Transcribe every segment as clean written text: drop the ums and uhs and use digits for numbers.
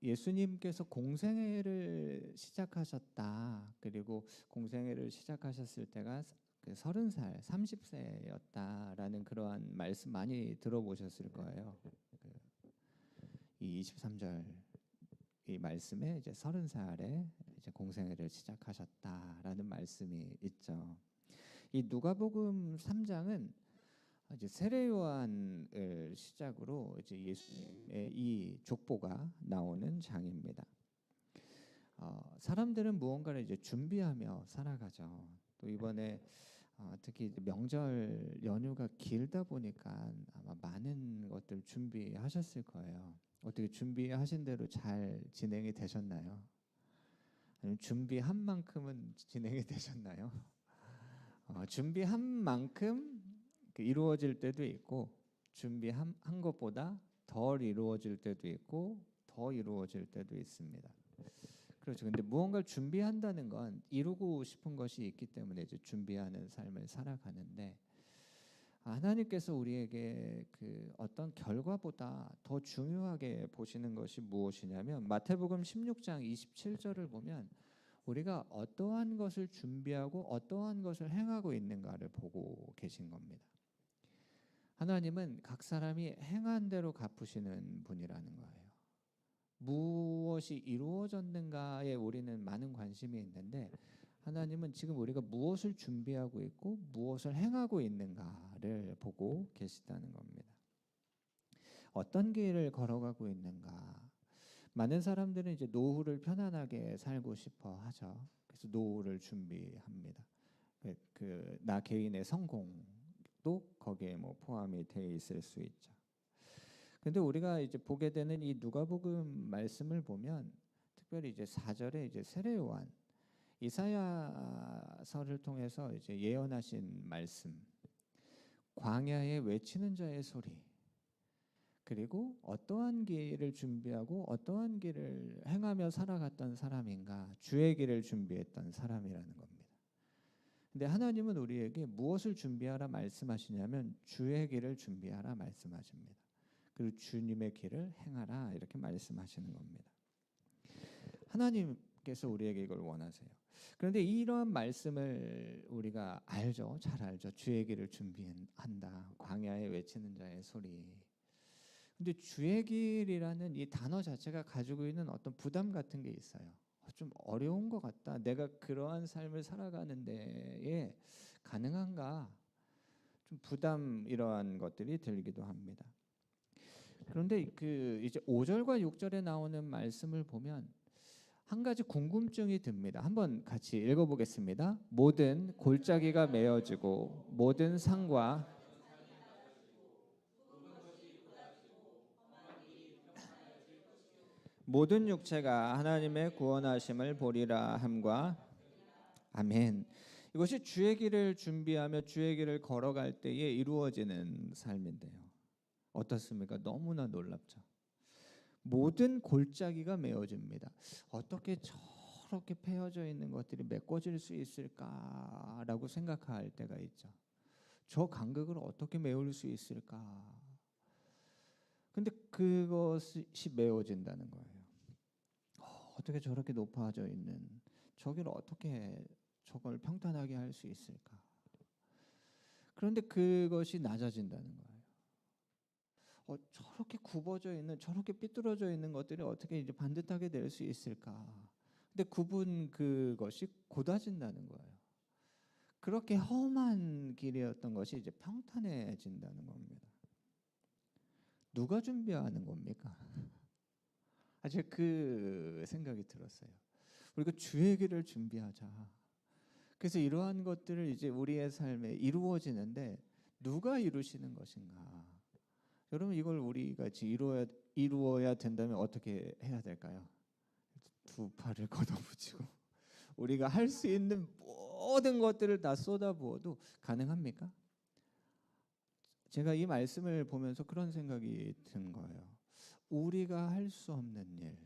예수님께서 공생애를 시작하셨다. 그리고 공생애를 시작하셨을 때가 그 30살, 30세였다라는 그러한 말씀 많이 들어보셨을 거예요. 이 23절 이 말씀에 이제 30살에 이제 공생애를 시작하셨다라는 말씀이 있죠. 이 누가복음 3장은 이제 세례 요한을 시작으로 이제 예수님의 이 족보가 나오는 장입니다. 사람들은 무언가를 이제 준비하며 살아가죠. 또 이번에 특히 명절 연휴가 길다 보니까 아마 많은 것들 준비하셨을 거예요. 어떻게 준비하신 대로 잘 진행이 되셨나요? 아니면 준비한 만큼은 진행이 되셨나요? 준비한 만큼 이루어질 때도 있고 준비한 것보다 덜 이루어질 때도 있고 더 이루어질 때도 있습니다. 그렇죠. 근데 무언가를 준비한다는 건 이루고 싶은 것이 있기 때문에 이제 준비하는 삶을 살아가는데 하나님께서 우리에게 그 어떤 결과보다 더 중요하게 보시는 것이 무엇이냐면 마태복음 16장 27절을 보면 우리가 어떠한 것을 준비하고 어떠한 것을 행하고 있는가를 보고 계신 겁니다. 하나님은 각 사람이 행한 대로 갚으시는 분이라는 거예요. 무엇이 이루어졌는가에 우리는 많은 관심이 있는데 하나님은 지금 우리가 무엇을 준비하고 있고 무엇을 행하고 있는가를 보고 계시다는 겁니다. 어떤 길을 걸어가고 있는가? 많은 사람들은 이제 노후를 편안하게 살고 싶어 하죠. 그래서 노후를 준비합니다. 나 개인의 성공도 거기에 뭐 포함이 돼 있을 수 있죠. 근데 우리가 이제 보게 되는 이 누가복음 말씀을 보면 특별히 이제 4절에 이제 세례 요한 이사야서를 통해서 이제 예언하신 말씀, 광야에 외치는 자의 소리, 그리고 어떠한 길을 준비하고 어떠한 길을 행하며 살아갔던 사람인가, 주의 길을 준비했던 사람이라는 겁니다. 근데 하나님은 우리에게 무엇을 준비하라 말씀하시냐면 주의 길을 준비하라 말씀하십니다. 그리고 주님의 길을 행하라 이렇게 말씀하시는 겁니다. 하나님께서 우리에게 이걸 원하세요. 그런데 이러한 말씀을 우리가 알죠. 잘 알죠. 주의 길을 준비한다. 광야에 외치는 자의 소리. 근데 주의 길이라는 이 단어 자체가 가지고 있는 어떤 부담 같은 게 있어요. 좀 어려운 것 같다. 내가 그러한 삶을 살아가는 데에 가능한가? 좀 부담 이러한 것들이 들기도 합니다. 그런데 그 이제 5절과 6절에 나오는 말씀을 보면 한 가지 궁금증이 듭니다. 한번 같이 읽어보겠습니다. 모든 골짜기가 메어지고 모든 산과 모든 육체가 하나님의 구원하심을 보리라 함과 아멘. 이것이 주의 길을 준비하며 주의 길을 걸어갈 때에 이루어지는 삶인데요. 어떻습니까? 너무나 놀랍죠. 모든 골짜기가 메어집니다. 어떻게 저렇게 패여져 있는 것들이 메꿔질 수 있을까라고 생각할 때가 있죠. 저 간극을 어떻게 메울 수 있을까? 근데 그것이 메워진다는 거예요. 어떻게 저렇게 높아져 있는 저기를 어떻게 저걸 평탄하게 할 수 있을까? 그런데 그것이 낮아진다는 거예요. 저렇게 굽어져 있는 저렇게 삐뚤어져 있는 것들이 어떻게 이제 반듯하게 될 수 있을까? 근데 그것이 곧아진다는 거예요. 그렇게 험한 길이었던 것이 이제 평탄해진다는 겁니다. 누가 준비하는 겁니까? 제가 그 생각이 들었어요. 우리가 주의 길을 준비하자. 그래서 이러한 것들을 이제 우리의 삶에 이루어지는데 누가 이루시는 것인가? 여러분 이걸 우리가 이루어야 된다면 어떻게 해야 될까요? 두 팔을 걷어붙이고 우리가 할 수 있는 모든 것들을 다 쏟아부어도 가능합니까? 제가 이 말씀을 보면서 그런 생각이 든 거예요. 우리가 할 수 없는 일,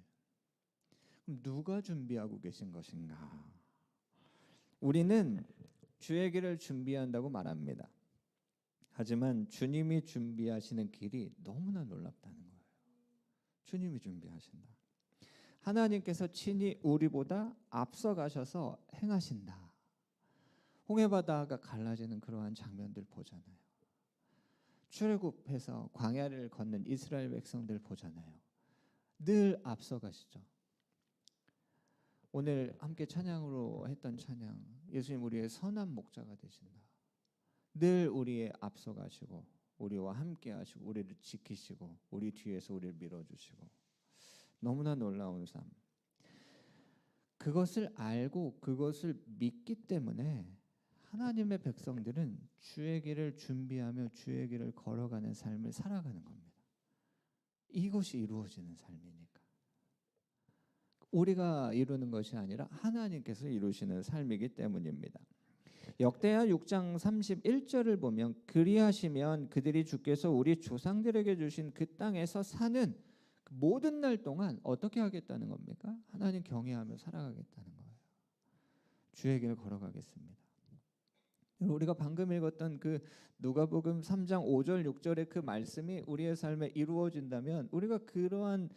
그럼 누가 준비하고 계신 것인가? 우리는 주의 길을 준비한다고 말합니다. 하지만 주님이 준비하시는 길이 너무나 놀랍다는 거예요. 주님이 준비하신다. 하나님께서 친히 우리보다 앞서가셔서 행하신다. 홍해바다가 갈라지는 그러한 장면들 보잖아요. 출애굽해서 광야를 걷는 이스라엘 백성들 보잖아요. 늘 앞서가시죠. 오늘 함께 찬양으로 했던 찬양, 예수님 우리의 선한 목자가 되신다. 늘 우리의 앞서가시고 우리와 함께하시고 우리를 지키시고 우리 뒤에서 우리를 밀어주시고, 너무나 놀라운 삶. 그것을 알고 그것을 믿기 때문에 하나님의 백성들은 주의 길을 준비하며 주의 길을 걸어가는 삶을 살아가는 겁니다. 이것이 이루어지는 삶이니까. 우리가 이루는 것이 아니라 하나님께서 이루시는 삶이기 때문입니다. 역대하 6장 31절을 보면 그리하시면 그들이 주께서 우리 조상들에게 주신 그 땅에서 사는 그 모든 날 동안 어떻게 하겠다는 겁니까? 하나님 경외하며 살아가겠다는 거예요. 주의 길을 걸어가겠습니다. 우리가 방금 읽었던 그 누가복음 3장 5절 6절의 그 말씀이 우리의 삶에 이루어진다면 우리가 그러한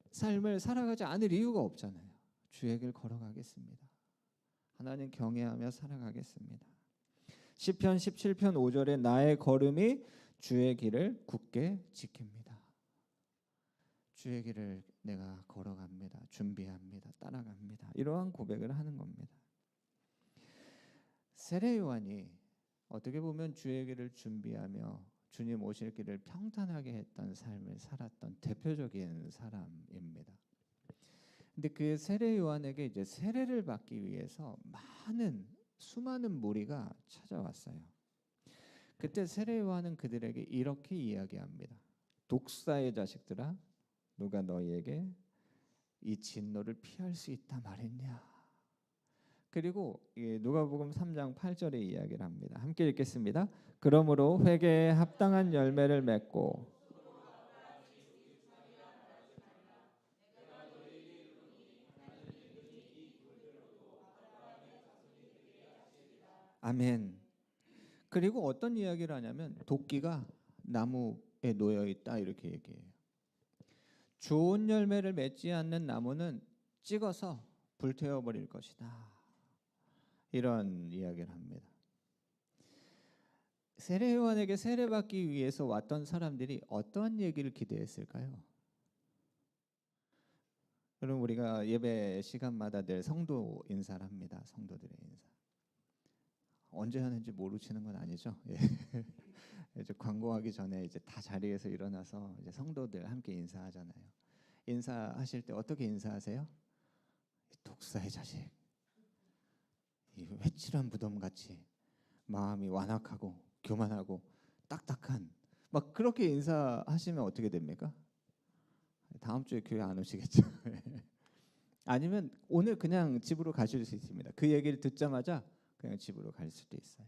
삶을 살아가지 않을 이유가 없잖아요. 주의 길 걸어가겠습니다. 하나님 경외하며 살아가겠습니다. 시편 17편 5절에 나의 걸음이 주의 길을 굳게 지킵니다. 주의 길을 내가 걸어갑니다. 준비합니다. 따라갑니다. 이러한 고백을 하는 겁니다. 세례 요한이 어떻게 보면 주의 길을 준비하며 주님 오실 길을 평탄하게 했던 삶을 살았던 대표적인 사람입니다. 근데 그 세례 요한에게 이제 세례를 받기 위해서 수많은 무리가 찾아왔어요. 그때 세례 요한은 그들에게 이렇게 이야기합니다. 독사의 자식들아, 누가 너희에게 이 진노를 피할 수 있다 말했냐? 그리고 누가복음 3장 8절의 이야기를 합니다. 함께 읽겠습니다. 그러므로 회개에 합당한 열매를 맺고 아멘. 그리고 어떤 이야기를 하냐면 도끼가 나무에 놓여 있다 이렇게 얘기해요. 좋은 열매를 맺지 않는 나무는 찍어서 불태워 버릴 것이다. 이런 이야기를 합니다. 세례 요한에게 세례받기 위해서 왔던 사람들이 어떠한 얘기를 기대했을까요? 여러분, 우리가 예배 시간마다 늘 성도 인사를 합니다. 성도들의 인사. 언제 하는지 모르시는 건 아니죠? 예. 이제 광고하기 전에 이제 다 자리에서 일어나서 이제 성도들 함께 인사하잖아요. 인사하실 때 어떻게 인사하세요? 독사의 자식, 이 회칠한 무덤같이 마음이 완악하고 교만하고 딱딱한, 막 그렇게 인사하시면 어떻게 됩니까? 다음 주에 교회 안 오시겠죠? 아니면 오늘 그냥 집으로 가실 수 있습니다. 그 얘기를 듣자마자 그냥 집으로 갈 수도 있어요.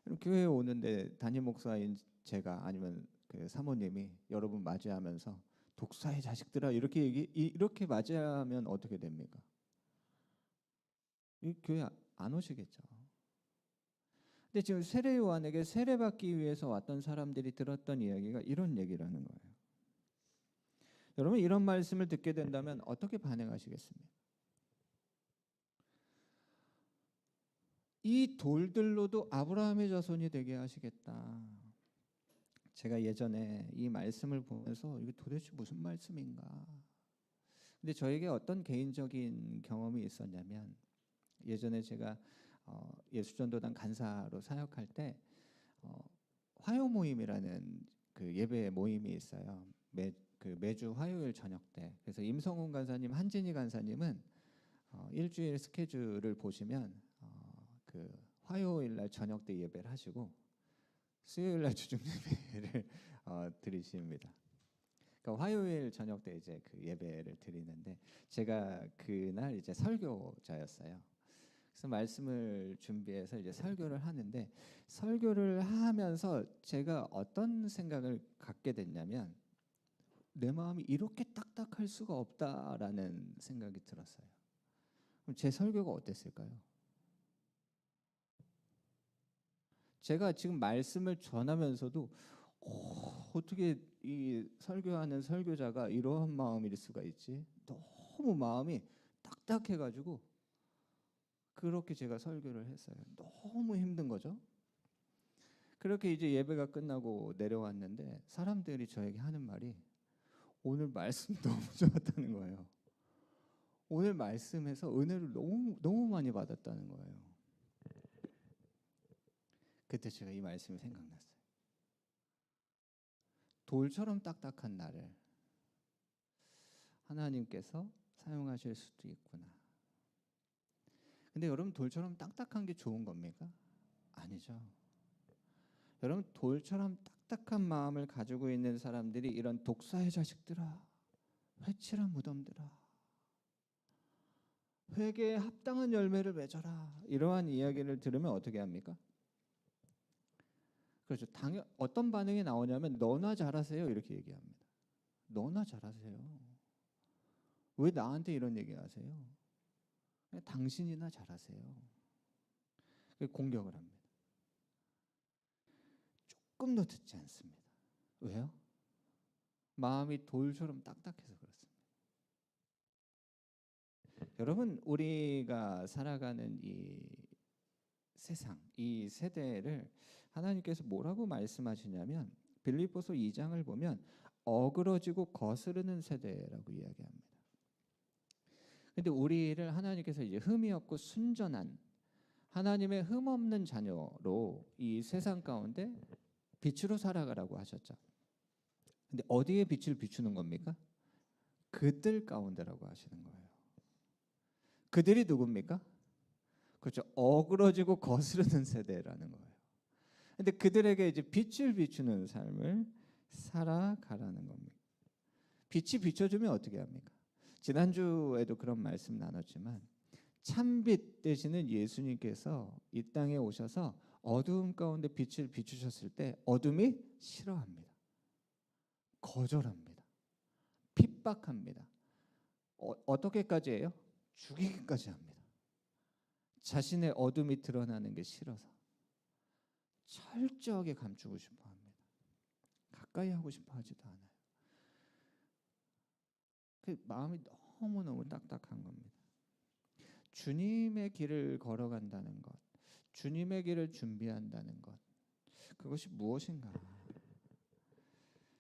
그럼 교회에 오는데 담임 목사인 제가 아니면 그 사모님이 여러분 맞이하면서 독사의 자식들아 이렇게 맞이하면 어떻게 됩니까? 이 교회 안 오시겠죠. 근데 지금 세례 요한에게 세례받기 위해서 왔던 사람들이 들었던 이야기가 이런 얘기라는 거예요. 여러분, 이런 말씀을 듣게 된다면 어떻게 반응하시겠습니까? 이 돌들로도 아브라함의 자손이 되게 하시겠다. 제가 예전에 이 말씀을 보면서 이게 도대체 무슨 말씀인가? 근데 저에게 어떤 개인적인 경험이 있었냐면, 예전에 제가 예수전도단 간사로 사역할 때 화요 모임이라는 그 예배 모임이 있어요. 매주 화요일 저녁 때. 그래서 임성훈 간사님, 한진희 간사님은 일주일 스케줄을 보시면 그 화요일 날 저녁 때 예배를 하시고 수요일 날 주중 예배를 드리십니다. 그러니까 화요일 저녁 때 이제 그 예배를 드리는데 제가 그날 이제 설교자였어요. 그래서 말씀을 준비해서 이제 설교를 하는데, 설교를 하면서 제가 어떤 생각을 갖게 됐냐면 내 마음이 이렇게 딱딱할 수가 없다라는 생각이 들었어요. 그럼 제 설교가 어땠을까요? 제가 지금 말씀을 전하면서도 어떻게 이 설교하는 설교자가 이러한 마음일 수가 있지? 너무 마음이 딱딱해가지고 그렇게 제가 설교를 했어요. 너무 힘든 거죠. 그렇게 이제 예배가 끝나고 내려왔는데 사람들이 저에게 하는 말이 오늘 말씀 너무 좋았다는 거예요. 오늘 말씀에서 은혜를 너무 너무 많이 받았다는 거예요. 그때 제가 이 말씀이 생각났어요. 돌처럼 딱딱한 나를 하나님께서 사용하실 수도 있구나. 근데 여러분, 돌처럼 딱딱한 게 좋은 겁니까? 아니죠. 여러분, 돌처럼 딱딱한 마음을 가지고 있는 사람들이 이런 독사의 자식들아, 회칠한 무덤들아, 회개에 합당한 열매를 맺어라, 이러한 이야기를 들으면 어떻게 합니까? 그렇죠. 어떤 반응이 나오냐면 너나 잘하세요 이렇게 얘기합니다. 너나 잘하세요. 왜 나한테 이런 얘기하세요? 당신이나 잘하세요. 공격을 합니다. 조금도 듣지 않습니다. 왜요? 마음이 돌처럼 딱딱해서 그렇습니다. 여러분, 우리가 살아가는 이 세상, 이 세대를 하나님께서 뭐라고 말씀하시냐면 빌립보서 2장을 보면 어그러지고 거스르는 세대라고 이야기합니다. 근데 우리를 하나님께서 이제 흠이 없고 순전한 하나님의 흠 없는 자녀로 이 세상 가운데 빛으로 살아가라고 하셨죠. 근데 어디에 빛을 비추는 겁니까? 그들 가운데라고 하시는 거예요. 그들이 누굽니까? 그렇죠. 어그러지고 거스르는 세대라는 거예요. 근데 그들에게 이제 빛을 비추는 삶을 살아가라는 겁니다. 빛이 비춰주면 어떻게 합니까? 지난주에도 그런 말씀 나눴지만 참빛 되시는 예수님께서 이 땅에 오셔서 어두움 가운데 빛을 비추셨을 때 어둠이 싫어합니다. 거절합니다. 핍박합니다. 어떻게까지 해요? 죽이기까지 합니다. 자신의 어둠이 드러나는 게 싫어서 철저하게 감추고 싶어 합니다. 가까이 하고 싶어 하지도 않아요. 그 마음이 너무너무 딱딱한 겁니다. 주님의 길을 걸어간다는 것, 주님의 길을 준비한다는 것, 그것이 무엇인가?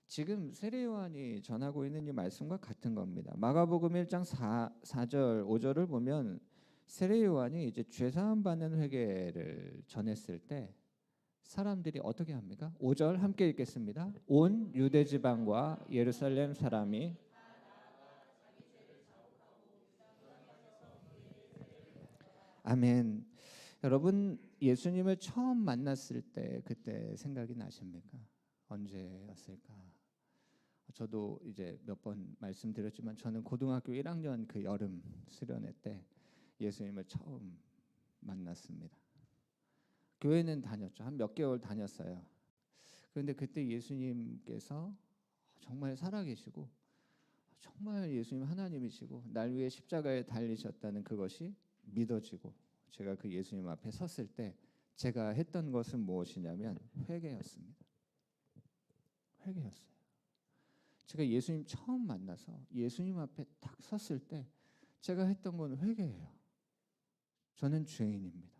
지금 세례요한이 전하고 있는 이 말씀과 같은 겁니다. 마가복음 1장 4절 5절을 보면 세례요한이 이제 죄사함 받는 회개를 전했을 때 사람들이 어떻게 합니까? 5절 함께 읽겠습니다. 온 유대 지방과 예루살렘 사람이 아멘. 여러분, 예수님을 처음 만났을 때 그때 생각이 나십니까? 언제였을까? 저도 이제 몇 번 말씀드렸지만 저는 고등학교 1학년 그 여름 수련회 때 예수님을 처음 만났습니다. 교회는 다녔죠. 한 몇 개월 다녔어요. 그런데 그때 예수님께서 정말 살아계시고 정말 예수님 하나님이시고 날 위해 십자가에 달리셨다는 그것이 믿어지고 제가 그 예수님 앞에 섰을 때 제가 했던 것은 무엇이냐면 회개였습니다. 회개였어요. 제가 예수님 처음 만나서 예수님 앞에 딱 섰을 때 제가 했던 건 회개예요. 저는 죄인입니다.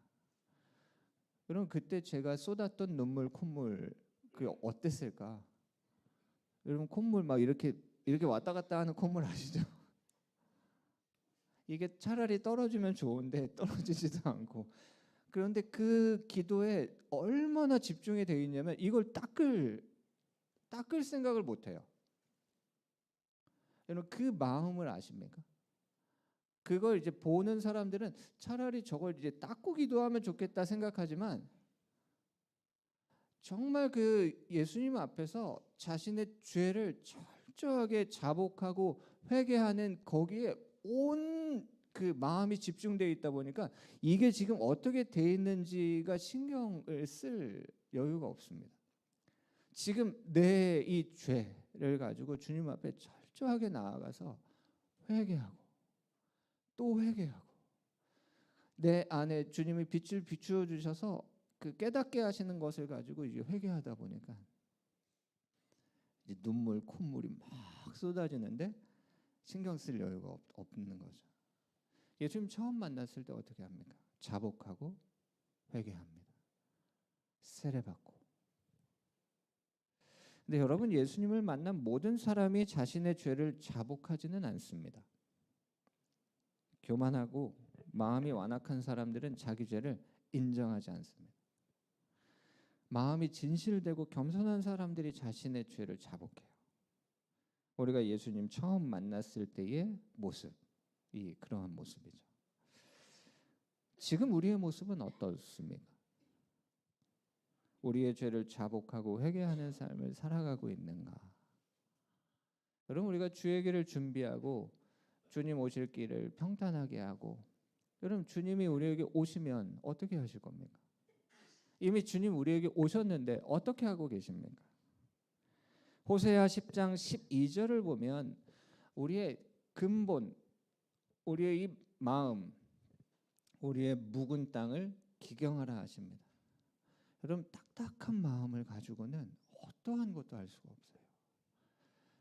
여러분, 그때 제가 쏟았던 눈물, 콧물 그게 어땠을까? 여러분, 콧물 막 이렇게 왔다 갔다 하는 콧물 아시죠? 이게 차라리 떨어지면 좋은데 떨어지지도 않고, 그런데 그 기도에 얼마나 집중이 되어 있냐면 이걸 닦을 생각을 못 해요. 여러분, 그 마음을 아십니까? 그걸 이제 보는 사람들은 차라리 저걸 이제 닦고 기도하면 좋겠다 생각하지만 정말 그 예수님 앞에서 자신의 죄를 철저하게 자복하고 회개하는 거기에 온 그 마음이 집중되어 있다 보니까 이게 지금 어떻게 돼 있는지가 신경을 쓸 여유가 없습니다. 지금 내 이 죄를 가지고 주님 앞에 철저하게 나아가서 회개하고 또 회개하고 내 안에 주님이 빛을 비추어 주셔서 그 깨닫게 하시는 것을 가지고 이제 회개하다 보니까 이제 눈물, 콧물이 막 쏟아지는데 신경 쓸 여유가 없는 거죠. 예수님 처음 만났을 때 어떻게 합니까? 자복하고 회개합니다. 세례받고. 근데 여러분, 예수님을 만난 모든 사람이 자신의 죄를 자복하지는 않습니다. 교만하고 마음이 완악한 사람들은 자기 죄를 인정하지 않습니다. 마음이 진실되고 겸손한 사람들이 자신의 죄를 자복해요. 우리가 예수님 처음 만났을 때의 모습이 그러한 모습이죠. 지금 우리의 모습은 어떻습니까? 우리의 죄를 자복하고 회개하는 삶을 살아가고 있는가? 여러분, 우리가 주의 길을 준비하고 주님 오실 길을 평탄하게 하고, 여러분, 주님이 우리에게 오시면 어떻게 하실 겁니까? 이미 주님 우리에게 오셨는데 어떻게 하고 계십니까? 호세아 10장 12절을 보면 우리의 근본, 우리의 이 마음, 우리의 묵은 땅을 기경하라 하십니다. 여러분, 딱딱한 마음을 가지고는 어떠한 것도 할 수가 없어요.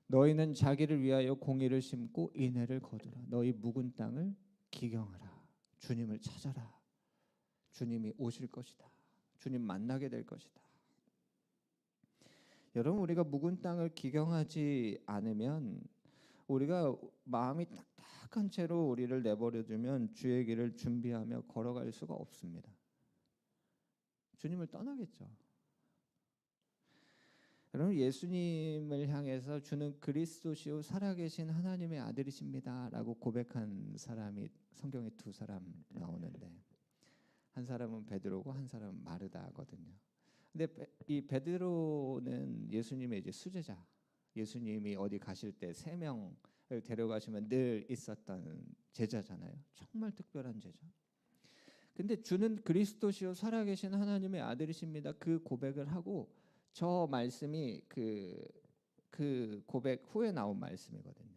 너희는 자기를 위하여 공의를 심고 인애를 거두라. 너희 묵은 땅을 기경하라. 주님을 찾아라. 주님이 오실 것이다. 주님 만나게 될 것이다. 여러분, 우리가 묵은 땅을 기경하지 않으면, 우리가 마음이 딱딱한 채로 우리를 내버려두면 주의 길을 준비하며 걸어갈 수가 없습니다. 주님을 떠나겠죠. 여러분, 예수님을 향해서 주는 그리스도시요 살아계신 하나님의 아들이십니다 라고 고백한 사람이 성경에 두 사람 나오는데, 한 사람은 베드로고 한 사람은 마르다거든요. 근데 이 베드로는 예수님의 이제 수제자, 예수님이 어디 가실 때 3명을 데려가시면 늘 있었던 제자잖아요. 정말 특별한 제자. 근데 주는 그리스도시요 살아계신 하나님의 아들이십니다, 그 고백을 하고, 저 말씀이 그 고백 후에 나온 말씀이거든요.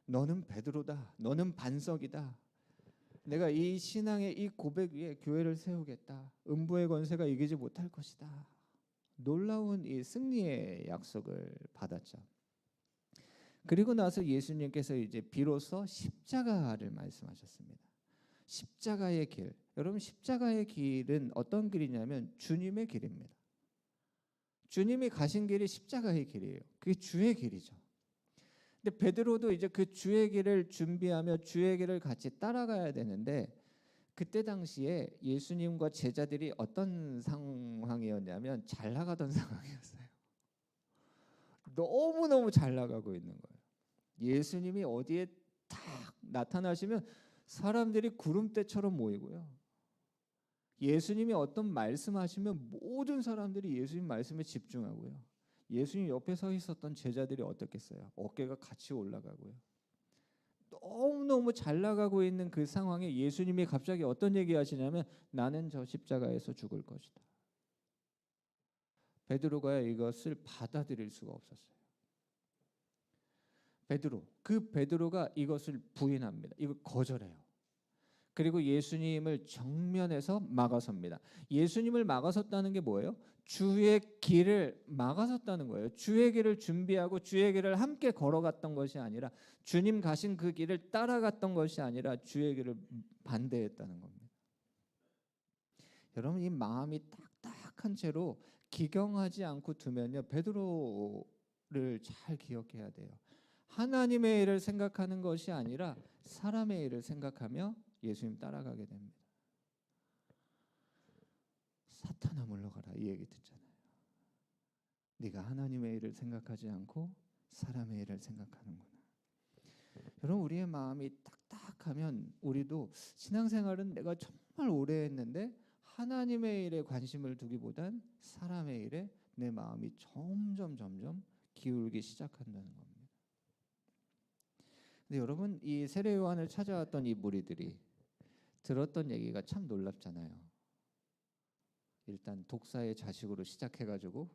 너는 베드로다. 너는 반석이다. 내가 이 신앙의 이 고백 위에 교회를 세우겠다. 음부의 권세가 이기지 못할 것이다. 놀라운 이 승리의 약속을 받았죠. 그리고 나서 예수님께서 이제 비로소 십자가를 말씀하셨습니다. 십자가의 길. 여러분, 십자가의 길은 어떤 길이냐면 주님의 길입니다. 주님이 가신 길이 십자가의 길이에요. 그게 주의 길이죠. 근데 베드로도 이제 그 주의 길을 준비하며 주의 길을 같이 따라가야 되는데, 그때 당시에 예수님과 제자들이 어떤 상황이었냐면 잘 나가던 상황이었어요. 너무너무 잘 나가고 있는 거예요. 예수님이 어디에 딱 나타나시면 사람들이 구름대처럼 모이고요. 예수님이 어떤 말씀하시면 모든 사람들이 예수님 말씀에 집중하고요. 예수님 옆에 서 있었던 제자들이 어떻겠어요? 어깨가 같이 올라가고요. 너무너무 잘 나가고 있는 그 상황에 예수님이 갑자기 어떤 얘기 하시냐면, 나는 저 십자가에서 죽을 것이다. 베드로가 이것을 받아들일 수가 없었어요. 그 베드로가 이것을 부인합니다. 이걸 거절해요. 그리고 예수님을 정면에서 막아섭니다. 예수님을 막아섰다는 게 뭐예요? 주의 길을 막아섰다는 거예요. 주의 길을 준비하고 주의 길을 함께 걸어갔던 것이 아니라, 주님 가신 그 길을 따라갔던 것이 아니라 주의 길을 반대했다는 겁니다. 여러분, 이 마음이 딱딱한 채로 기경하지 않고 두면요, 베드로를 잘 기억해야 돼요. 하나님의 일을 생각하는 것이 아니라 사람의 일을 생각하며 예수님 따라가게 됩니다. 사탄아 물러가라, 이 얘기 듣잖아요. 네가 하나님의 일을 생각하지 않고 사람의 일을 생각하는구나. 여러분, 우리의 마음이 딱딱하면 우리도 신앙생활은 내가 정말 오래 했는데 하나님의 일에 관심을 두기보단 사람의 일에 내 마음이 점점 기울기 시작한다는 겁니다. 근데 여러분, 이 세례 요한을 찾아왔던 이 무리들이 들었던 얘기가 참 놀랍잖아요. 일단 독사의 자식으로 시작해가지고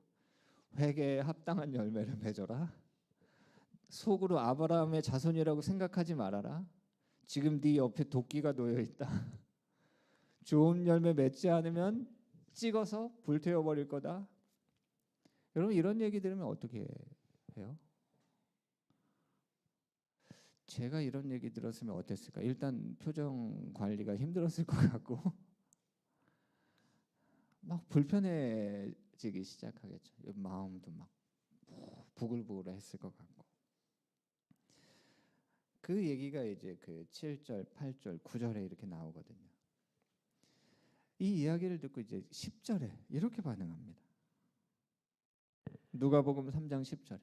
회개에 합당한 열매를 맺어라. 속으로 아브라함의 자손이라고 생각하지 말아라. 지금 네 옆에 도끼가 놓여 있다. 좋은 열매 맺지 않으면 찍어서 불태워 버릴 거다. 여러분 이런 얘기 들으면 어떻게 해요? 제가 이런 얘기 들었으면 어땠을까? 일단 표정 관리가 힘들었을 것 같고 막 불편해지기 시작하겠죠. 마음도 막 부글부글했을 것 같고. 그 얘기가 이제 그 7절, 8절, 9절에 이렇게 나오거든요. 이 이야기를 듣고 이제 10절에 이렇게 반응합니다. 누가복음 3장 10절에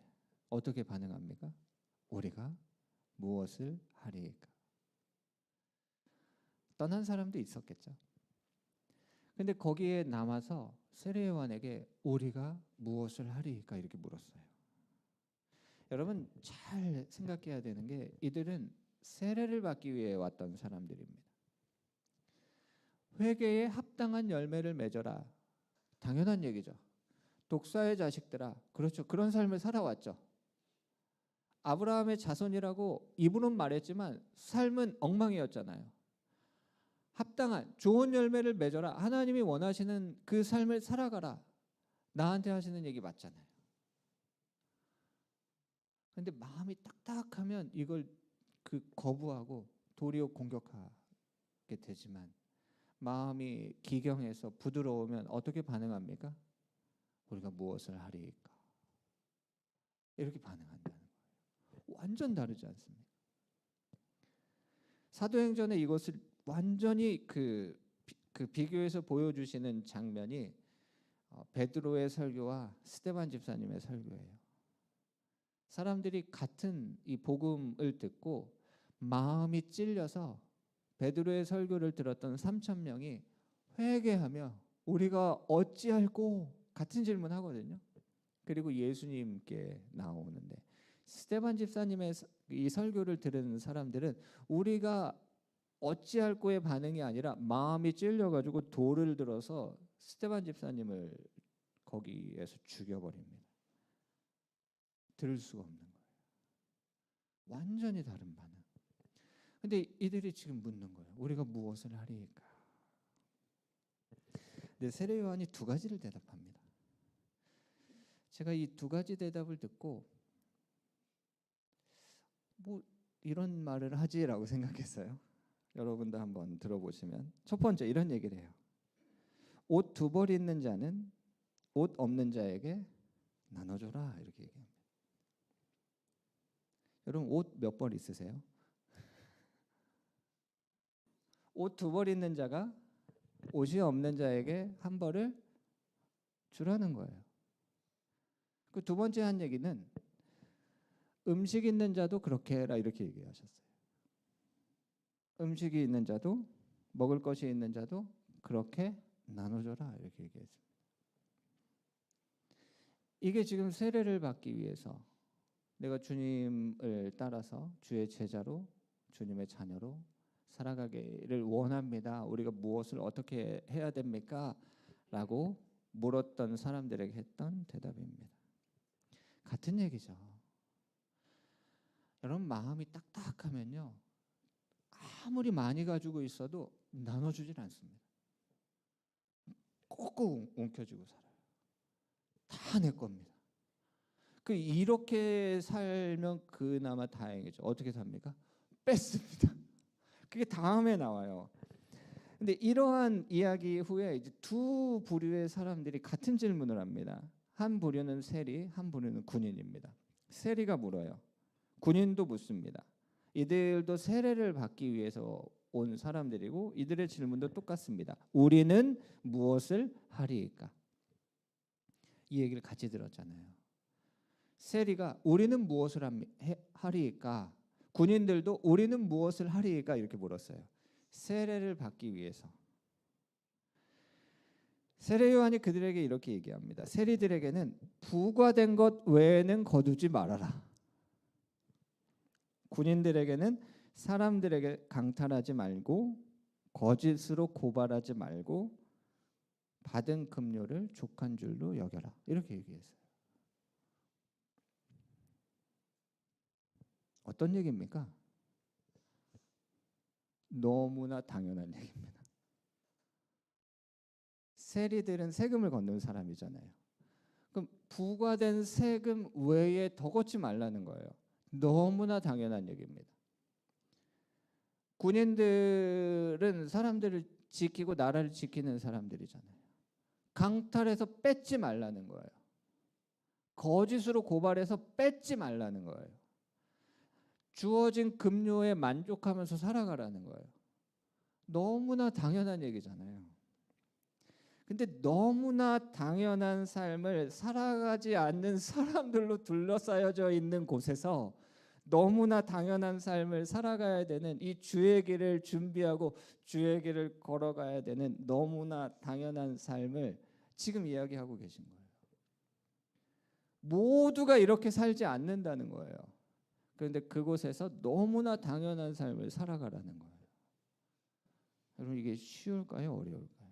어떻게 반응합니까? 우리가 무엇을 하리이까? 떠난 사람도 있었겠죠. 근데 거기에 남아서 세례 요한에게 우리가 무엇을 하리이까 이렇게 물었어요. 여러분 잘 생각해야 되는 게 이들은 세례를 받기 위해 왔던 사람들입니다. 회개에 합당한 열매를 맺어라. 당연한 얘기죠. 독사의 자식들아. 그렇죠. 그런 삶을 살아왔죠. 아브라함의 자손이라고 입으로는 말했지만 삶은 엉망이었잖아요. 합당한 좋은 열매를 맺어라. 하나님이 원하시는 그 삶을 살아가라. 나한테 하시는 얘기 맞잖아요. 근데 마음이 딱딱하면 이걸 거부하고 도리어 공격하게 되지만 마음이 기경해서 부드러우면 어떻게 반응합니까? 우리가 무엇을 하리이까? 이렇게 반응한다는 거예요. 완전 다르지 않습니까? 사도행전에 이것을 완전히 그 비교해서 보여주시는 장면이 베드로의 설교와 스데반 집사님의 설교예요. 사람들이 같은 이 복음을 듣고 마음이 찔려서 베드로의 설교를 들었던 3,000명이 회개하며 우리가 어찌할꼬 같은 질문하거든요. 그리고 예수님께 나오는데 스데반 집사님의 이 설교를 들은 사람들은 우리가 어찌할꼬의 반응이 아니라 마음이 찔려가지고 돌을 들어서 스데반 집사님을 거기에서 죽여버립니다. 들을 수가 없는 거예요. 완전히 다른 반응. 근데 이들이 지금 묻는 거예요. 우리가 무엇을 하리이까? 근데 세례 요한이 두 가지를 대답합니다. 제가 이 두 가지 대답을 듣고 뭐 이런 말을 하지라고 생각했어요. 여러분도 한번 들어보시면 첫 번째 이런 얘기를 해요. 옷 두 벌 있는 자는 옷 없는 자에게 나눠줘라 이렇게 얘기합니다. 여러분 옷 몇 벌 있으세요? 옷 두 벌 있는 자가 옷이 없는 자에게 한 벌을 주라는 거예요. 그 두 번째 한 얘기는 음식 있는 자도 그렇게 해라 이렇게 얘기하셨어요. 음식이 있는 자도 먹을 것이 있는 자도 그렇게 나눠줘라 이렇게 얘기했습니다. 이게 지금 세례를 받기 위해서 내가 주님을 따라서 주의 제자로 주님의 자녀로 살아가기를 원합니다. 우리가 무엇을 어떻게 해야 됩니까? 라고 물었던 사람들에게 했던 대답입니다. 같은 얘기죠. 여러분 마음이 딱딱하면요. 아무리 많이 가지고 있어도 나눠주질 않습니다. 꼭꼭 움켜쥐고 살아요. 다 내 겁니다. 이렇게 살면 그나마 다행이죠. 어떻게 삽니까? 뺐습니다. 그게 다음에 나와요. 근데 이러한 이야기 후에 이제 두 부류의 사람들이 같은 질문을 합니다. 한 부류는 세리, 한 부류는 군인입니다. 세리가 물어요. 군인도 묻습니다. 이들도 세례를 받기 위해서 온 사람들이고 이들의 질문도 똑같습니다. 우리는 무엇을 하리이까? 이 얘기를 같이 들었잖아요. 세리가 우리는 무엇을 하리이까? 군인들도 우리는 무엇을 하리이까? 이렇게 물었어요. 세례를 받기 위해서. 세례 요한이 그들에게 이렇게 얘기합니다. 세리들에게는 부과된 것 외에는 거두지 말아라. 군인들에게는 사람들에게 강탈하지 말고 거짓으로 고발하지 말고 받은 급료를 족한 줄로 여겨라. 이렇게 얘기했어요. 어떤 얘기입니까? 너무나 당연한 세리들은 세금을 걷는 사람이잖아요. 그럼 부과된 세금 외에 더 걷지 말라는 거예요. 너무나 당연한 얘기입니다. 군인들은 사람들을 지키고 나라를 지키는 사람들이잖아요. 강탈해서 뺏지 말라는 거예요. 거짓으로 고발해서 뺏지 말라는 거예요. 주어진 급료에 만족하면서 살아가라는 거예요. 너무나 당연한 얘기잖아요. 근데 너무나 당연한 삶을 살아가지 않는 사람들로 둘러싸여져 있는 곳에서 너무나 당연한 삶을 살아가야 되는 이 주의 길을 준비하고 주의 길을 걸어가야 되는 너무나 당연한 삶을 지금 이야기하고 계신 거예요. 모두가 이렇게 살지 않는다는 거예요. 그런데 그곳에서 너무나 당연한 삶을 살아가라는 거예요. 여러분, 이게 쉬울까요? 어려울까요?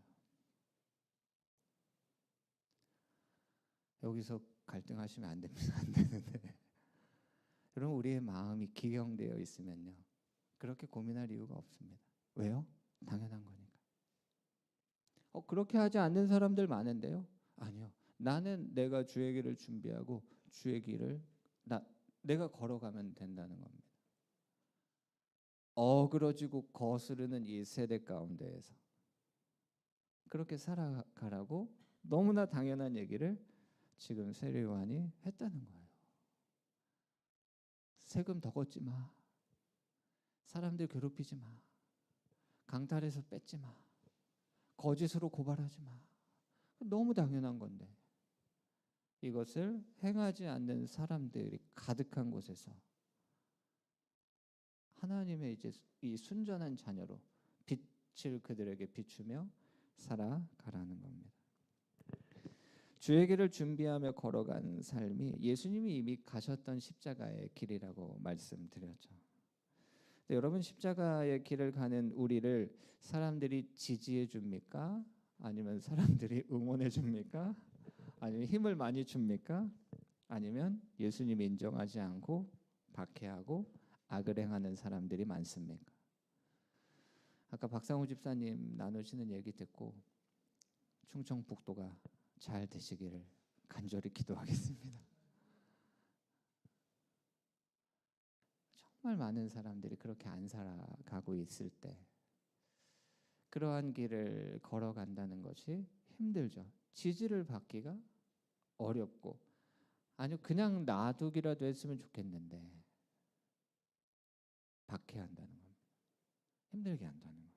여기서 갈등하시면 안 됩니다. 안 되는데. 여러분, 우리의 마음이 기경되어 있으면요, 그렇게 고민할 이유가 없습니다. 왜요? 당연한 거니까. 그렇게 하지 않는 사람들 많은데요. 아니요. 나는 내가 주의 길을 준비하고 주의 길을 내가 걸어가면 된다는 겁니다. 어그러지고 거스르는 이 세대 가운데에서 그렇게 살아가라고 너무나 당연한 얘기를 지금 세례 요한이 했다는 거예요. 세금 더 걷지 마. 사람들 괴롭히지 마. 강탈해서 뺏지 마. 거짓으로 고발하지 마. 너무 당연한 건데 이것을 행하지 않는 사람들이 가득한 곳에서 하나님의 이제 이 순전한 자녀로 빛을 그들에게 비추며 살아가라는 겁니다. 주의 길을 준비하며 걸어간 삶이 예수님이 이미 가셨던 십자가의 길이라고 말씀드렸죠. 근데 여러분, 십자가의 길을 가는 우리를 사람들이 지지해 줍니까? 아니면 사람들이 응원해 줍니까? 아니면 힘을 많이 줍니까? 아니면 예수님이 인정하지 않고 박해하고 악을 행하는 사람들이 많습니까? 아까 박상우 집사님 나누시는 얘기 듣고 충청북도가 잘 되시기를 간절히 기도하겠습니다. 정말 많은 사람들이 그렇게 안 살아가고 있을 때 그러한 길을 걸어간다는 것이 힘들죠. 지지를 받기가 어렵고, 아니요, 그냥 놔두기라도 했으면 좋겠는데 박해한다는 겁니다. 힘들게 한다는 거예요.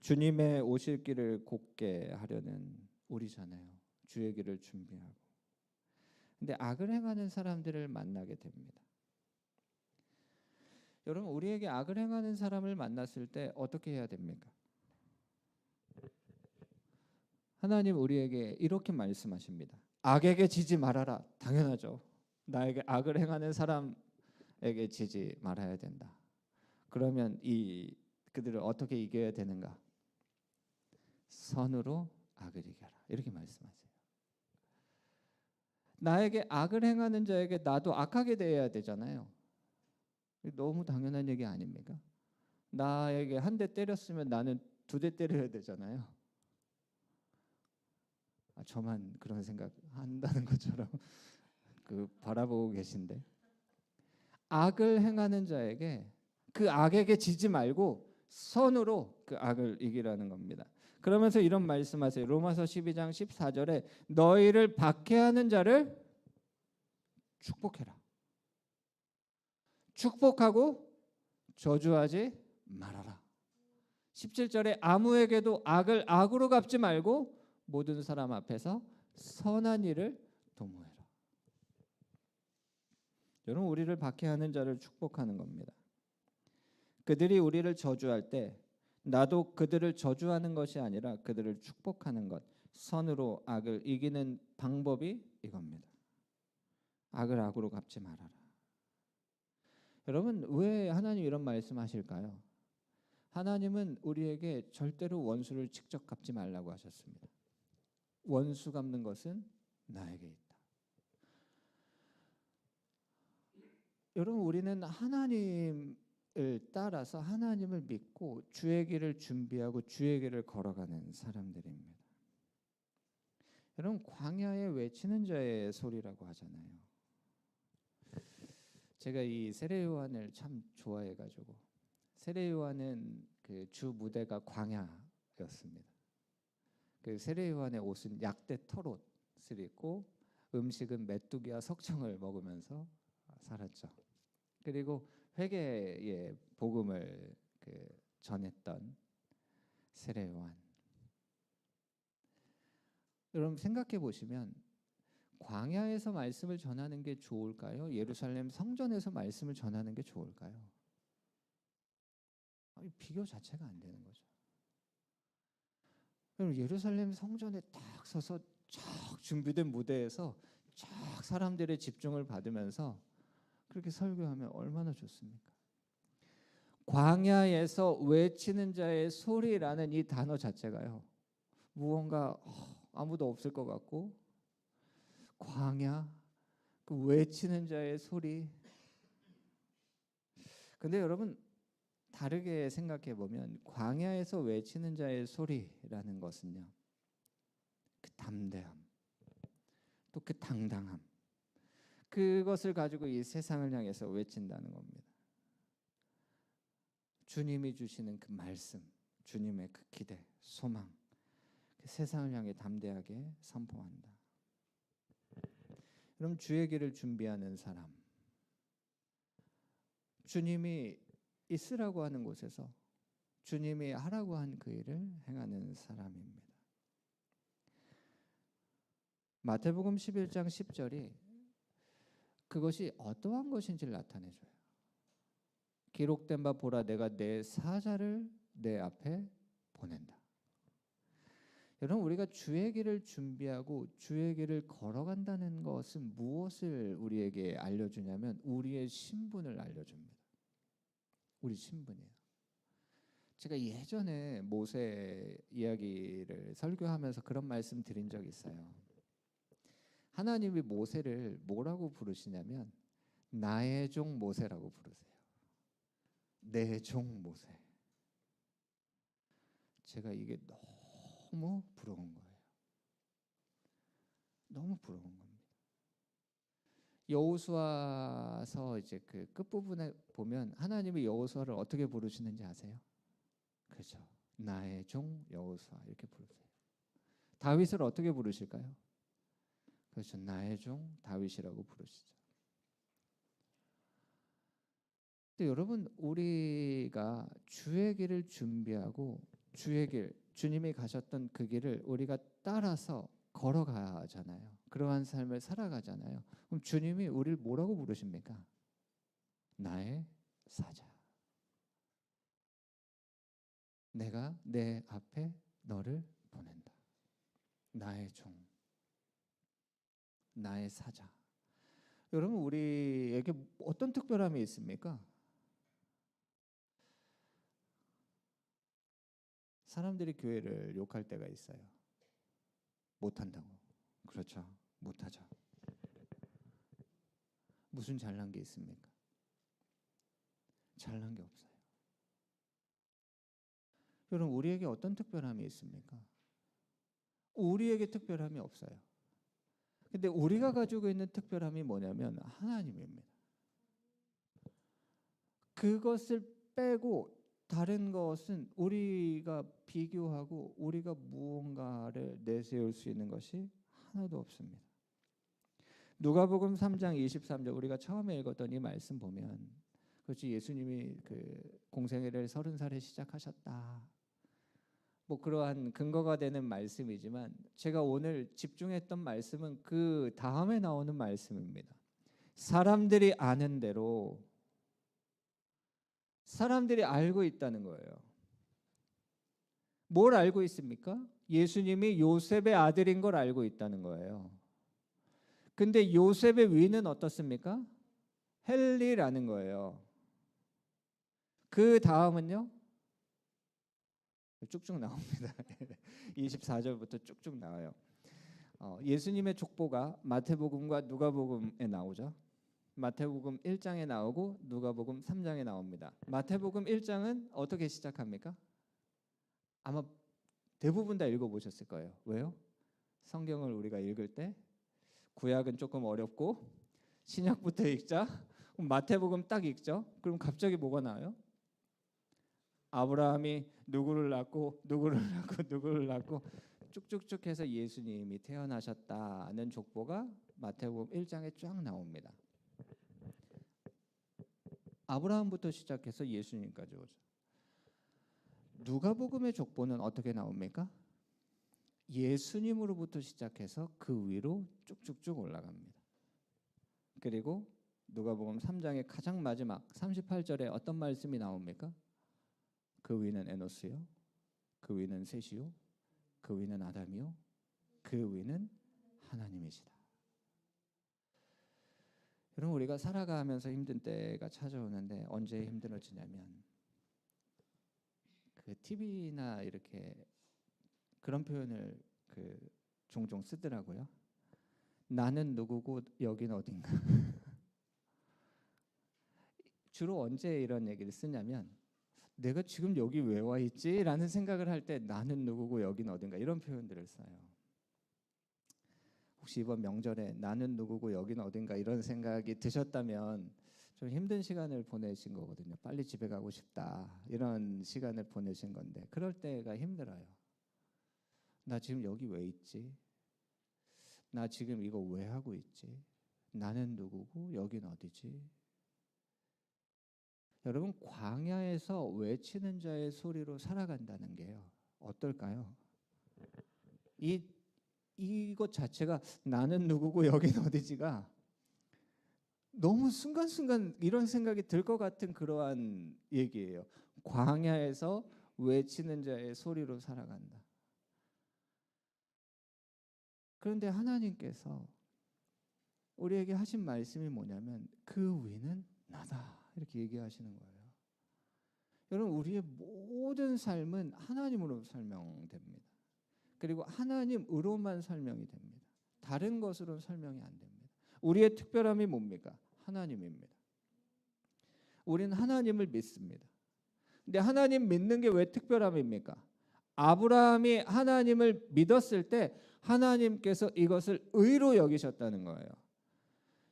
주님의 오실 길을 곧게 하려는 우리잖아요. 주의 길을 준비하고. 근데 악을 행하는 사람들을 만나게 됩니다. 여러분, 우리에게 악을 행하는 사람을 만났을 때 어떻게 해야 됩니까? 하나님 우리에게 이렇게 말씀하십니다. 악에게 지지 말아라. 당연하죠. 나에게 악을 행하는 사람에게 지지 말아야 된다. 그러면 그들을 어떻게 이겨야 되는가? 선으로 악을 이겨라. 이렇게 말씀하세요. 나에게 악을 행하는 자에게 나도 악하게 대해야 되잖아요. 너무 당연한 얘기 아닙니까? 나에게 한 대 때렸으면 나는 2대 때려야 되잖아요. 저만 그런 생각 한다는 것처럼 바라보고 계신데, 악을 행하는 자에게 그 악에게 지지 말고 선으로 그 악을 이기라는 겁니다. 그러면서 이런 말씀하세요. 로마서 12장 14절에 너희를 박해하는 자를 축복해라. 축복하고 저주하지 말아라. 17절에 아무에게도 악을 악으로 갚지 말고 모든 사람 앞에서 선한 일을 도모해라. 여러분, 우리를 박해하는 자를 축복하는 겁니다. 그들이 우리를 저주할 때 나도 그들을 저주하는 것이 아니라 그들을 축복하는 것, 선으로 악을 이기는 방법이 이겁니다. 악을 악으로 갚지 말아라. 여러분, 왜 하나님 이런 말씀하실까요? 하나님은 우리에게 절대로 원수를 직접 갚지 말라고 하셨습니다. 원수 갚는 것은 나에게 있다. 여러분, 우리는 하나님을 따라서 하나님을 믿고 주의 길을 준비하고 주의 길을 걸어가는 사람들입니다. 여러분 광야에 외치는 자의 소리라고 하잖아요. 제가 이 세례 요한을 참 좋아해가지고 세례 요한은 그 주 무대가 광야였습니다. 그 세례 요한의 옷은 약대 털옷을 입고 음식은 메뚜기와 석청을 먹으면서 살았죠. 그리고 회개의 복음을 전했던 세례 요한. 여러분 생각해 보시면 광야에서 말씀을 전하는 게 좋을까요? 예루살렘 성전에서 말씀을 전하는 게 좋을까요? 비교 자체가 안 되는 거죠. 여러분 예루살렘 성전에 딱 서서 쫙 준비된 무대에서 쫙 사람들의 집중을 받으면서 그렇게 설교하면 얼마나 좋습니까? 광야에서 외치는 자의 소리라는 이 단어 자체가요. 무언가 아무도 없을 것 같고 광야, 그 외치는 자의 소리. 근데 여러분 다르게 생각해 보면 광야에서 외치는 자의 소리라는 것은요. 그 담대함, 또 그 당당함. 그것을 가지고 이 세상을 향해서 외친다는 겁니다. 주님이 주시는 그 말씀, 주님의 그 기대, 소망, 그 세상을 향해 담대하게 선포한다. 그럼 주의 길을 준비하는 사람, 주님이 있으라고 하는 곳에서 주님이 하라고 한 그 일을 행하는 사람입니다. 마태복음 11장 10절이 그것이 어떠한 것인지를 나타내줘요. 기록된 바 보라 내가 내 사자를 내 앞에 보낸다. 여러분 우리가 주의 길을 준비하고 주의 길을 걸어간다는 것은 무엇을 우리에게 알려주냐면 우리의 신분을 알려줍니다. 우리 신분이에요. 제가 예전에 모세 이야기를 설교하면서 그런 말씀 드린 적이 있어요. 하나님이 모세를 뭐라고 부르시냐면 나의 종 모세라고 부르세요. 내 종 모세. 제가 이게 너무 부러운 거예요. 너무 부러운 겁니다. 여호수아서 이제 그 끝부분에 보면 하나님이 여호수아를 어떻게 부르시는지 아세요? 그렇죠. 나의 종 여호수아 이렇게 부르세요. 다윗을 어떻게 부르실까요? 그렇죠. 나의 종 다윗이라고 부르시죠. 근데 여러분 우리가 주의 길을 준비하고 주의 길, 주님이 가셨던 그 길을 우리가 따라서 걸어가잖아요. 그러한 삶을 살아가잖아요. 그럼 주님이 우리를 뭐라고 부르십니까? 나의 사자. 내가 내 앞에 너를 보낸다. 나의 종. 나의 사자. 여러분 우리에게 어떤 특별함이 있습니까? 사람들이 교회를 욕할 때가 있어요. 못한다고. 그렇죠. 못하죠. 무슨 잘난 게 있습니까? 잘난 게 없어요. 여러분 우리에게 어떤 특별함이 있습니까? 우리에게 특별함이 없어요. 근데 우리가 가지고 있는 특별함이 뭐냐면 하나님입니다. 그것을 빼고 다른 것은 우리가 비교하고 우리가 무언가를 내세울 수 있는 것이 하나도 없습니다. 누가복음 3장 23절 우리가 처음에 읽었던 이 말씀 보면 그렇지 예수님이 그 공생애를 30살에 시작하셨다. 뭐 그러한 근거가 되는 말씀이지만 제가 오늘 집중했던 말씀은 그 다음에 나오는 말씀입니다. 사람들이 아는 대로 사람들이 알고 있다는 거예요. 뭘 알고 있습니까? 예수님이 요셉의 아들인 걸 알고 있다는 거예요. 근데 요셉의 위는 어떻습니까? 헬리라는 거예요. 그 다음은요? 쭉쭉 나옵니다. 24절부터 쭉쭉 나와요. 예수님의 족보가 마태복음과 누가복음에 나오죠. 마태복음 1장에 나오고 누가복음 3장에 나옵니다. 마태복음 1장은 어떻게 시작합니까? 아마 대부분 다 읽어보셨을 거예요. 왜요? 성경을 우리가 읽을 때 구약은 조금 어렵고 신약부터 읽자. 그럼 마태복음 딱 읽죠. 그럼 갑자기 뭐가 나와요? 아브라함이 누구를 낳고 누구를 낳고 누구를 낳고 쭉쭉쭉 해서 예수님이 태어나셨다는 족보가 마태복음 1장에 쫙 나옵니다. 아브라함부터 시작해서 예수님까지 오죠. 누가복음의 족보는 어떻게 나옵니까? 예수님으로부터 시작해서 그 위로 쭉쭉쭉 올라갑니다. 그리고 누가복음 3장의 가장 마지막 38절에 어떤 말씀이 나옵니까? 그 위는 에노스요, 그 위는 셋이요, 그 위는 아담이요, 그 위는 하나님이시다. 여러분, 우리가 살아가면서 힘든 때가 찾아오는데 언제 힘들어지냐면 그 TV나 이렇게 그런 표현을 종종 쓰더라고요. 나는 누구고 여긴 어딘가. 주로 언제 이런 얘기를 쓰냐면 내가 지금 여기 왜 와 있지? 라는 생각을 할 때 나는 누구고 여긴 어딘가 이런 표현들을 써요. 혹시 이번 명절에 나는 누구고 여긴 어딘가 이런 생각이 드셨다면 좀 힘든 시간을 보내신 거거든요. 빨리 집에 가고 싶다 이런 시간을 보내신 건데 그럴 때가 힘들어요. 나 지금 여기 왜 있지? 나 지금 이거 왜 하고 있지? 나는 누구고 여긴 어디지? 여러분, 광야에서 외치는 자의 소리로 살아간다는 게요. 어떨까요? 이것 자체가 나는 누구고 여긴 어디지가 너무 순간순간 이런 생각이 들 것 같은 그러한 얘기예요. 광야에서 외치는 자의 소리로 살아간다. 그런데 하나님께서 우리에게 하신 말씀이 뭐냐면 그 위는 나다 이렇게 얘기하시는 거예요. 여러분, 우리의 모든 삶은 하나님으로 설명됩니다. 그리고 하나님으로만 설명이 됩니다. 다른 것으로는 설명이 안 됩니다. 우리의 특별함이 뭡니까? 하나님입니다. 우리는 하나님을 믿습니다. 근데 하나님 믿는 게 왜 특별함입니까? 아브라함이 하나님을 믿었을 때 하나님께서 이것을 의로 여기셨다는 거예요.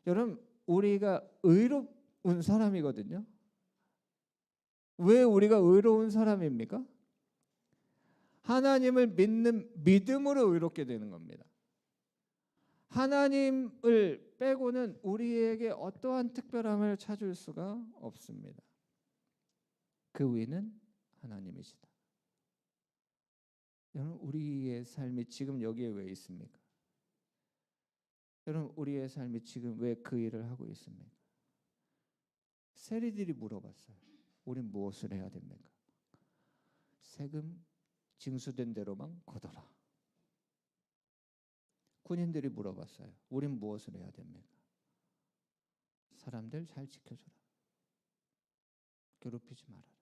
여러분, 우리가 의로운 사람이거든요. 왜 우리가 의로운 사람입니까? 하나님을 믿는 믿음으로 의롭게 되는 겁니다. 하나님을 빼고는 우리에게 어떠한 특별함을 찾을 수가 없습니다. 그 위는 하나님이시다. 여러분, 우리의 삶이 지금 여기에 왜 있습니까? 여러분, 우리의 삶이 지금 왜 그 일을 하고 있습니까? 세리들이 물어봤어요. 우린 무엇을 해야 됩니까? 세금 징수된 대로만 걷어라. 군인들이 물어봤어요. 우린 무엇을 해야 됩니까? 사람들 잘 지켜줘라. 괴롭히지 말아라.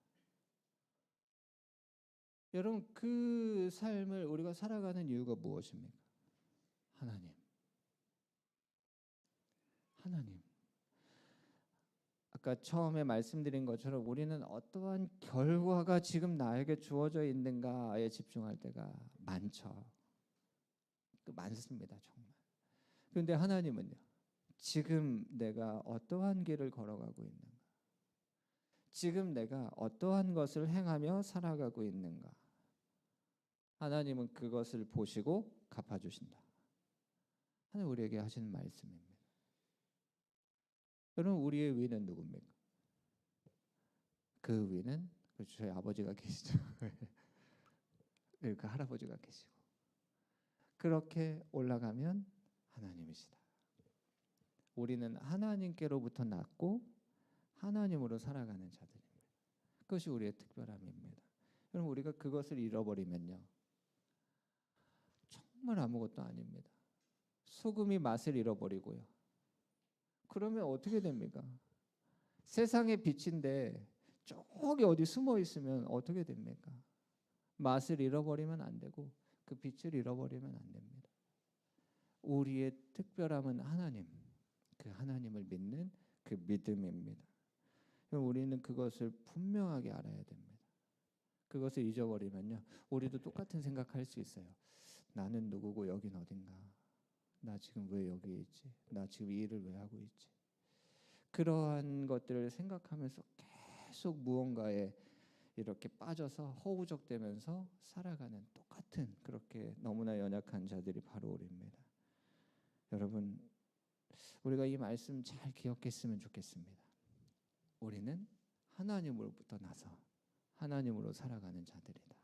여러분, 그 삶을 우리가 살아가는 이유가 무엇입니까? 하나님. 아까 처음에 말씀드린 것처럼 우리는 어떠한 결과가 지금 나에게 주어져 있는가에 집중할 때가 많죠. 많습니다, 정말. 그런데 하나님은요, 지금 내가 어떠한 길을 걸어가고 있는가? 지금 내가 어떠한 것을 행하며 살아가고 있는가? 하나님은 그것을 보시고 갚아주신다. 하나님 우리에게 하시는 말씀입니다. 여러분, 우리의 위는 누굽니까? 그 위는 저희 아버지가 계시죠. 그 할아버지가 계시고 그렇게 올라가면 하나님이시다. 우리는 하나님께로부터 났고 하나님으로 살아가는 자들입니다. 그것이 우리의 특별함입니다. 여러분, 우리가 그것을 잃어버리면요, 정말 아무것도 아닙니다. 소금이 맛을 잃어버리고요. 그러면 어떻게 됩니까? 세상의 빛인데 저기 어디 숨어 있으면 어떻게 됩니까? 맛을 잃어버리면 안 되고 그 빛을 잃어버리면 안 됩니다. 우리의 특별함은 하나님, 그 하나님을 믿는 그 믿음입니다. 우리는 그것을 분명하게 알아야 됩니다. 그것을 잊어버리면요, 우리도 똑같은 생각할 수 있어요. 나는 누구고 여긴 어딘가? 나 지금 왜 여기 있지? 나 지금 이 일을 왜 하고 있지? 그러한 것들을 생각하면서 계속 무언가에 이렇게 빠져서 허우적대면서 살아가는 똑같은 그렇게 너무나 연약한 자들이 바로 우리입니다. 여러분, 우리가 이 말씀 잘 기억했으면 좋겠습니다. 우리는 하나님으로부터 나서 하나님으로 살아가는 자들이다.